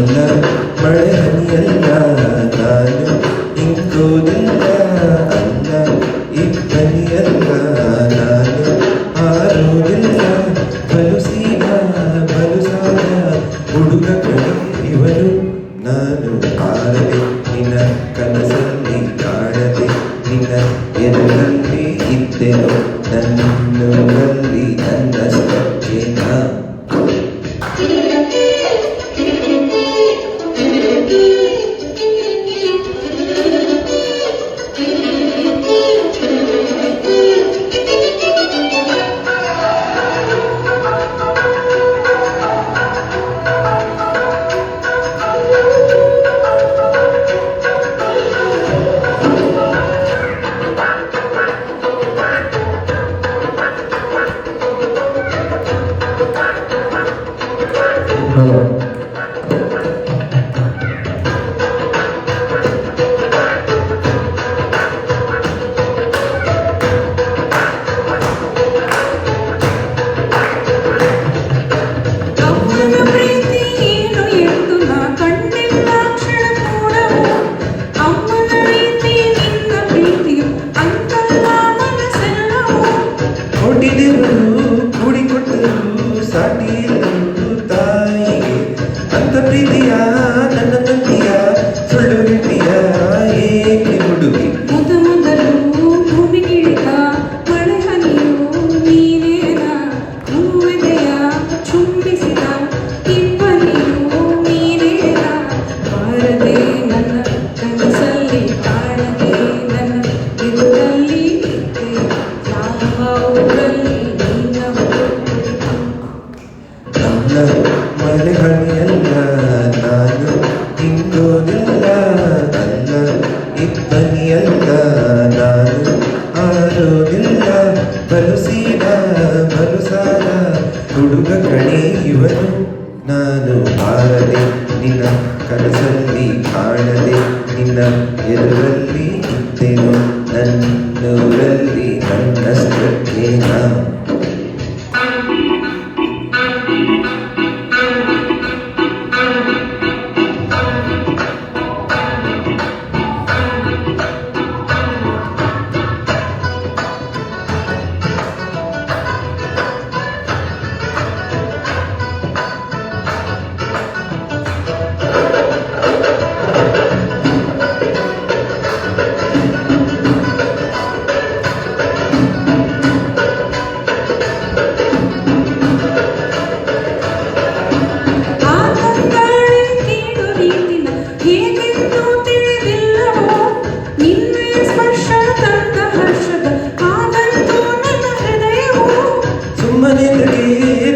ಅಲ್ಲ ಮಳೆ ಹನಿಯಲ್ಲ ನಾನು ಇಂಗೋದಿಲ್ಲ ಅಲ್ಲ ಇಬ್ಬನಿಯಲ್ಲ ನಾನು ಹಾರುವುದಿಲ್ಲ ಬಲು ಸೀದ ಬಲು ಸಾದ ಹುಡುಗ ಕಡೆ ಇವನು ನಾನು ಹಾರದೆ ನಿನ್ನ ಕನಸಲ್ಲಿ ಕಾಣದೆ ನಿನ್ನ ಎದುರಲ್ಲಿ ಇದ್ದೆನು ನನ್ನೂರಲ್ಲಿ ನನ್ನಷ್ಟಕ್ಕೆ ನಾ ಪ್ರೀತಿಯ ನನ್ನ ತಂದೆಯ ಸುಳ್ಳು ರೀತಿಯ ಏಕೆ ಹುಡುಗಿ ಮೊದಲು ಭೂಮಿಗಿಳಿದ ಮಳೆ ಹನಿಯು ನೀನೇನ ಹೂವೆದೆಯ ಚುಂಬಿಸಿದ ಇಬ್ಬನಿಯು ನೀನೇನ ಬಾರದೆ ನನ್ನ ಕನಸಲ್ಲಿ ಕಾಣದೆ ನನ್ನ ಎದುರಲ್ಲಿ ಇದ್ದೆ ಯಾವ ಊರಲ್ಲಿ ಮಳೆ ಹನಿಯಲ್ಲ ನಾನು ಇಂಗೋದಿಲ್ಲ ಅಲ್ಲ ಇಬ್ಬನಿಯಲ್ಲ ನಾನು ಆರೋದಿಲ್ಲ ಬಲು ಸೀದ ಬಲು ಸಾದ ಹುಡುಗ ಕಣೆ ಇವನು ನಾನು ಬಾರದೆ ನಿನ್ನ ಕನಸಲ್ಲಿ ಕಾಣದೆ ನಿನ್ನ ಎದುರಲ್ಲಿ ಇದ್ದೆನು ನನ್ನೂರಲ್ಲಿ ನನ್ನಷ್ಟಕ್ಕೆ ನಾ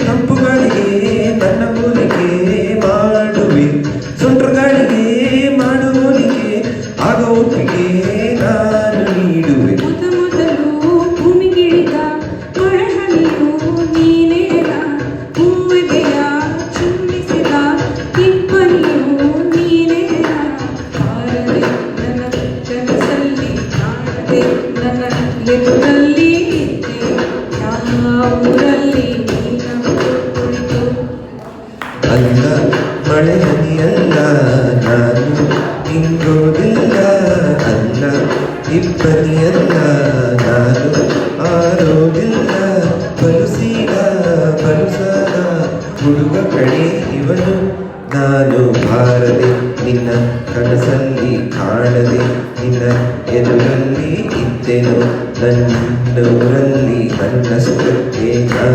ತಂಪುಗಳಿಗೆ ನನ್ನ ಮೂಲಿಕೆ ಮಾಡುವೆ ಸುಂಟ್ರಗಳಿಗೆ ಮಾಡುವನಿಗೆ ಆಗ ಒಪ್ಪಿಗೆ ನಾನು ನೀಡುವೆ ಮೊದಲು ಭೂಮಿಗಿಳಿದ ಮಳೆ ಹನಿಯು ನೀನೇನ ಹೂವೆದೆಯ ಚುಂಬಿಸಿದ ಇಬ್ಬನಿಯು ನೀನೇನ ಬಾರದೆ ನನ್ನ ಕನಸಲ್ಲಿ ಕಾಣದೆ ನನ್ನ ಎದುರಲ್ಲಿ ಇದ್ದೆ ಯಾವ ಊರಲ್ಲಿ ಅಲ್ಲ ಮಳೆ ಹನಿಯಲ್ಲ ನಾನು ಇಂಗೋದಿಲ್ಲ ಅಲ್ಲ ಇಬ್ಬನಿಯಲ್ಲ ನಾನು ಆರೋದಿಲ್ಲ ಬಲು ಸೀದ ಬಲು ಸಾದ ಹುಡುಗ ಕಡೆ ಇವನು ನಾನು ಬಾರದೆ ನಿನ್ನ ಕನಸಲ್ಲಿ ಕಾಣದೆ ನಿನ್ನ ಎದುರಲ್ಲಿ ಇದ್ದೆನು ನನ್ನೂರಲ್ಲಿ ನನ್ನಷ್ಟಕ್ಕೆ ನಾ